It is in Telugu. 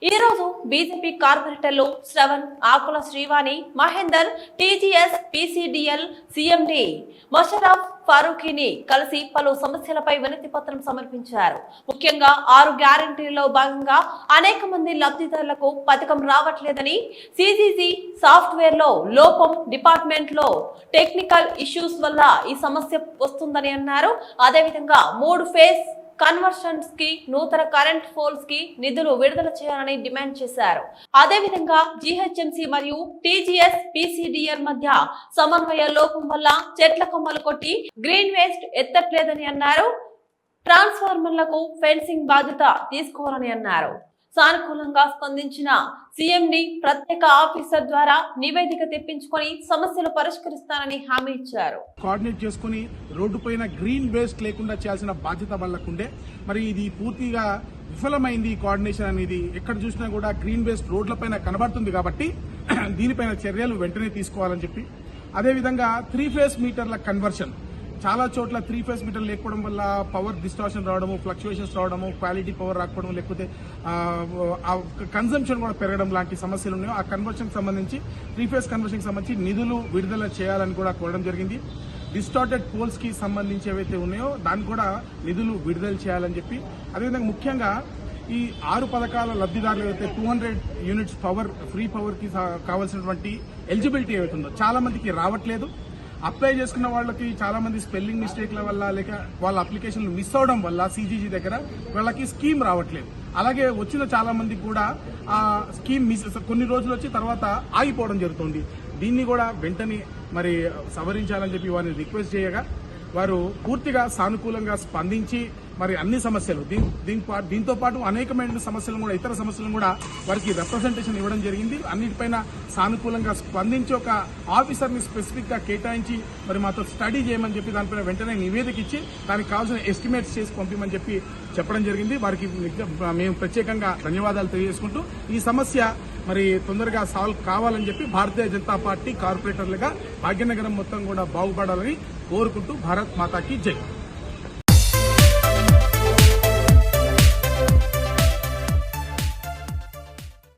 ఈ రోజు బీజేపీ కార్పొరేటర్లు శ్రవణ్, ఆకుల శ్రీవాణి, మహేందర్, టీజీఎస్, పీసీడీఎల్, సీఎండీ మషరఫ్ ఫారూఖీని కలిసి పలు సమస్యలపై వినతి పత్రం సమర్పించారు. ముఖ్యంగా 6 గ్యారెంటీల్లో భాగంగా అనేక మంది లబ్ధిదారులకు పథకం రావట్లేదని, సిజిసి సాఫ్ట్వేర్ లో లోపం, డిపార్ట్మెంట్ లో టెక్నికల్ ఇష్యూస్ వల్ల ఈ సమస్య వస్తుందని అన్నారు. అదేవిధంగా 3 ఫేజ్ కన్వర్షన్స్ కి నూతన కరెంట్ పోల్స్ కి నిధులు విడుదల చేయాలని డిమాండ్ చేశారు. అదేవిధంగా జీహెచ్ఎంసీ మరియు టీజీఎస్, పీసీడీఎల్ మధ్య సమన్వయ లోపం వల్ల చెట్ల కొమ్మలు కొట్టి గ్రీన్ వేస్ట్ ఎత్తట్లేదని అన్నారు. ట్రాన్స్ఫార్మర్లకు ఫెన్సింగ్ బాధ్యత తీసుకోవాలని అన్నారు. సానుకూలంగా స్పందించిన సీఎండీ ప్రత్యేక ఆఫీసర్ ద్వారా నివేదిక తెప్పించుకొని సమస్యలు పరిష్కరిస్తానని హామీ ఇచ్చారు. కోఆర్డినేట్ చేసుకుని రోడ్డు పైన గ్రీన్ వేస్ట్ లేకుండా చేయాల్సిన బాధ్యత వాళ్ళకుండే. మరి ఇది పూర్తిగా విఫలమైంది. ఈ కోఆర్డినేషన్ అనేది ఎక్కడ చూసినా కూడా గ్రీన్ వేస్ట్ రోడ్లపైన కనబడుతుంది. కాబట్టి దీనిపైన చర్యలు వెంటనే తీసుకోవాలని చెప్పి, అదేవిధంగా 3 ఫేజ్ మీటర్ల కన్వర్షన్, చాలా చోట్ల 3 ఫేజ్ మీటర్లు లేకపోవడం వల్ల పవర్ డిస్టార్షన్ రావడము, ఫ్లక్చుయేషన్స్ రావడము, క్వాలిటీ పవర్ రాకపోవడం, లేకపోతే కన్సంప్షన్ కూడా పెరగడం లాంటి సమస్యలు ఉన్నాయో ఆ కన్వర్షన్ సంబంధించి 3 ఫేజ్ కన్వర్షన్ సంబంధించి నిధులు విడుదల చేయాలని కూడా కోరడం జరిగింది. డిస్టార్టెడ్ పోల్స్ కి సంబంధించి ఏవైతే ఉన్నాయో దానికి కూడా నిధులు విడుదల చేయాలని చెప్పి, అదేవిధంగా ముఖ్యంగా ఈ 6 పథకాల లబ్ధిదారులు ఏవైతే 200 యూనిట్స్ పవర్, ఫ్రీ పవర్ కి కావాల్సినటువంటి ఎలిజిబిలిటీ ఏవైతే ఉందో చాలా మందికి రావట్లేదు. అప్లై చేసుకున్న వాళ్ళకి చాలా మంది స్పెల్లింగ్ మిస్టేక్ల వల్ల, లేక వాళ్ళ అప్లికేషన్లు మిస్ అవడం వల్ల సిజిజి దగ్గర వాళ్ళకి స్కీమ్ రావట్లేదు. అలాగే వచ్చిన చాలా మందికి కూడా ఆ స్కీమ్ కొన్ని రోజులు వచ్చి తర్వాత ఆగిపోవడం జరుగుతుంది. దీన్ని కూడా వెంటనే మరి సవరించాలని చెప్పి వారిని రిక్వెస్ట్ చేయగా వారు పూర్తిగా సానుకూలంగా స్పందించి మరి అన్ని సమస్యలు దీంతో పాటు అనేకమైన సమస్యలు కూడా, ఇతర సమస్యలను కూడా వారికి రిప్రజెంటేషన్ ఇవ్వడం జరిగింది. అన్నిటిపైన సానుకూలంగా స్పందించి ఒక ఆఫీసర్ ని స్పెసిఫిక్ గా కేటాయించి మరి మాతో స్టడీ చేయమని చెప్పి దానిపైన వెంటనే నివేదిక ఇచ్చి దానికి కావాల్సిన ఎస్టిమేట్స్ చేసి పంపించమని చెప్పి చెప్పడం జరిగింది. వారికి మేము ప్రత్యేకంగా ధన్యవాదాలు తెలియజేసుకుంటూ ఈ సమస్య మరి తొందరగా సాల్వ్ కావాలని చెప్పి భారతీయ జనతా పార్టీ కార్పొరేటర్లుగా భాగ్యనగరం మొత్తం కూడా బాగుపడాలని కోరుకుంటూ భారత్ మాతాకి జై.